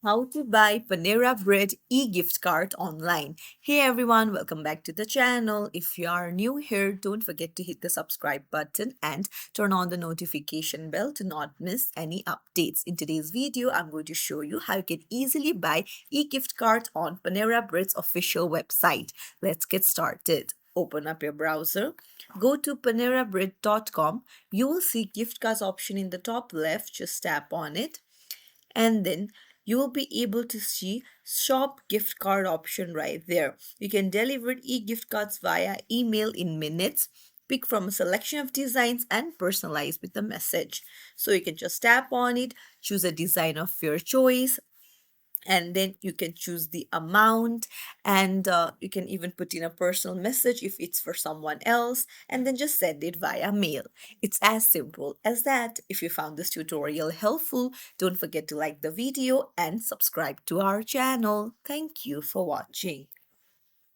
how to buy Panera Bread e-gift card online. Hey everyone, welcome back to the channel. If you are new here, don't forget to hit the subscribe button and turn on the notification bell to not miss any updates. In today's video, I'm going to show you how you can easily buy e-gift card on Panera Bread's official website. Let's get started. Open up your browser, go to panerabread.com. You will see gift cards option in the top left. Just tap on it, and then you will be able to see shop gift card option right there. You can deliver e-gift cards via email in minutes, pick from a selection of designs and personalize with a message. So you can just tap on it, choose a design of your choice, and then you can choose the amount, and you can even put in a personal message if it's for someone else, and then just send it via mail. It's as simple as that. If you found this tutorial helpful, don't forget to like the video and subscribe to our channel. Thank you for watching.